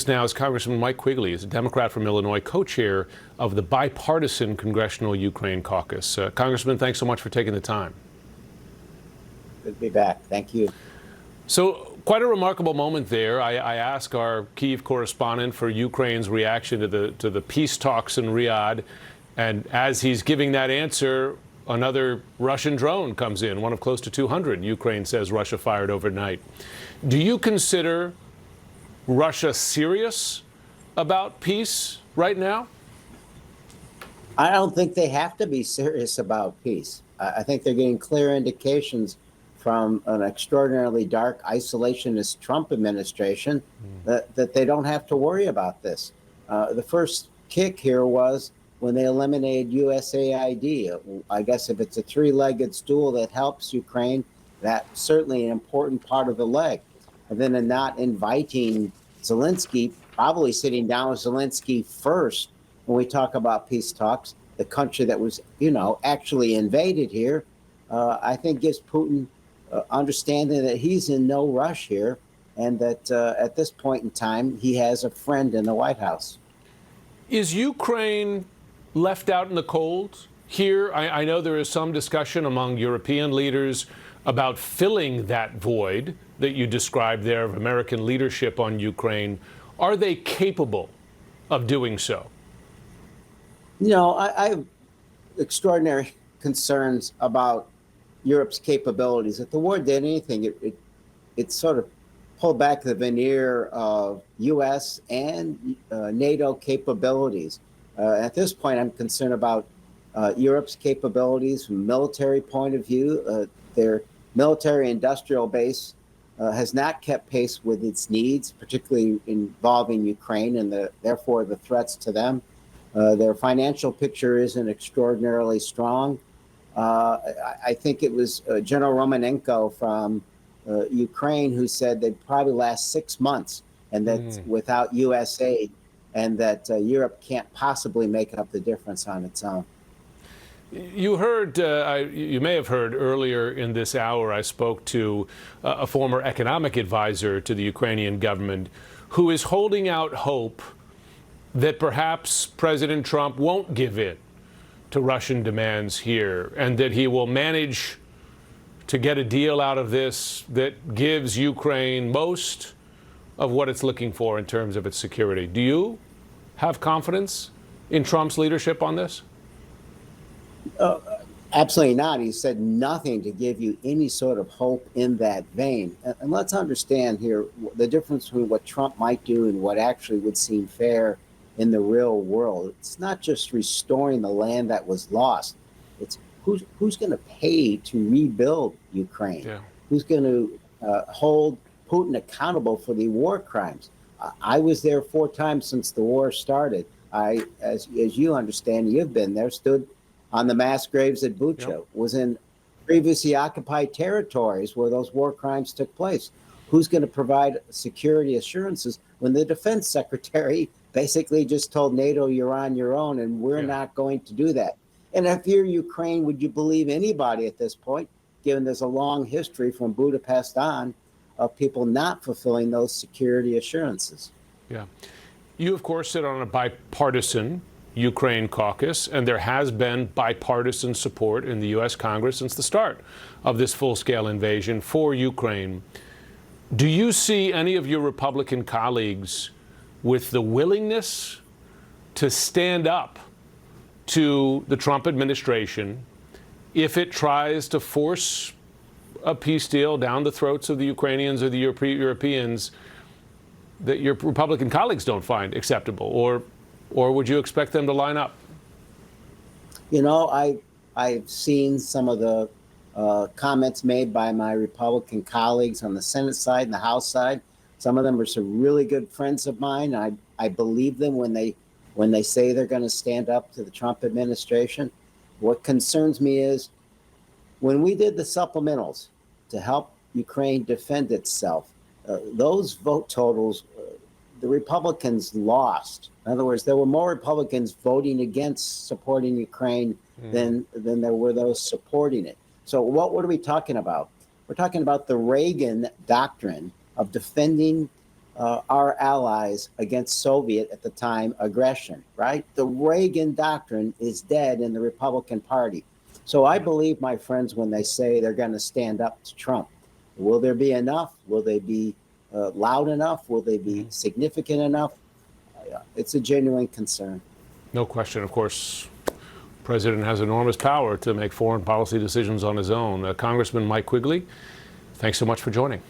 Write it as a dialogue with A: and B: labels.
A: now is Congressman Mike Quigley. He's a Democrat from Illinois, co-chair of the bipartisan Congressional Ukraine Caucus. Congressman, thanks so much for taking the time.
B: Good to be back. Thank you.
A: So quite a remarkable moment there. I asked our Kyiv correspondent for Ukraine's reaction to the peace talks in Riyadh. And as he's giving that answer, another Russian drone comes in, one of close to 200, Ukraine says Russia fired overnight. Do you consider Russia serious about peace right now?
B: I don't think they have to be serious about peace. I think they're getting clear indications from an extraordinarily dark, isolationist Trump administration that they don't have to worry about this. The first kick here was when they eliminated USAID. I guess if it's a three-legged stool that helps Ukraine, that's certainly an important part of the leg. And then in not inviting Zelensky, probably sitting down with Zelensky first when we talk about peace talks, the country that was, actually invaded here, I think gives Putin understanding that he's in no rush here and that at this point in time, he has a friend in the White House.
A: Is Ukraine left out in the cold here? I know there is some discussion among European leaders about filling that void that you described there of American leadership on Ukraine. Are they capable of doing so?
B: I have extraordinary concerns about Europe's capabilities. If the war did anything, it sort of pulled back the veneer of U.S. and NATO capabilities. At this point, I'm concerned about Europe's capabilities from a military point of view. Their military industrial base has not kept pace with its needs, particularly involving Ukraine and therefore the threats to them. Their financial picture isn't extraordinarily strong. I think it was General Romanenko from Ukraine who said they'd probably last 6 months and that without U.S. aid, and that Europe can't possibly make up the difference on its own.
A: You may have heard earlier in this hour, I spoke to a former economic advisor to the Ukrainian government who is holding out hope that perhaps President Trump won't give in to Russian demands here and that he will manage to get a deal out of this that gives Ukraine most of what it's looking for in terms of its security. Do you have confidence in Trump's leadership on this?
B: Absolutely not. He said nothing to give you any sort of hope in that vein. And let's understand here the difference between what Trump might do and what actually would seem fair in the real world. It's not just restoring the land that was lost. It's who's going to pay to rebuild Ukraine? Yeah. Who's going to hold Putin accountable for the war crimes? I was there 4 times since the war started. As you understand, you've been there, stood on the mass graves at Bucha, was in previously occupied territories where those war crimes took place. Who's going to provide security assurances when the defense secretary basically just told NATO, you're on your own, and we're not going to do that? And if you're Ukraine, would you believe anybody at this point, given there's a long history from Budapest on of people not fulfilling those security assurances?
A: Yeah. You, of course, sit on a bipartisan Ukraine caucus, and there has been bipartisan support in the U.S. Congress since the start of this full-scale invasion for Ukraine. Do you see any of your Republican colleagues with the willingness to stand up to the Trump administration if it tries to force a peace deal down the throats of the Ukrainians or the Europeans that your Republican colleagues don't find acceptable? Or would you expect them to line up?
B: I've seen some of the comments made by my Republican colleagues on the Senate side and the House side. Some of them are some really good friends of mine. I believe them when they say they're going to stand up to the Trump administration. What concerns me is when we did the supplementals to help Ukraine defend itself, those vote totals, the Republicans lost. In other words, there were more Republicans voting against supporting Ukraine than there were those supporting it. So what are we talking about? We're talking about the Reagan doctrine of defending our allies against Soviet at the time aggression, right? The Reagan doctrine is dead in the Republican Party. So I believe my friends when they say they're going to stand up to Trump. Will there be enough? Will they be loud enough? Will they be significant enough? It's a genuine concern.
A: No question. Of course, the president has enormous power to make foreign policy decisions on his own. Congressman Mike Quigley, thanks so much for joining.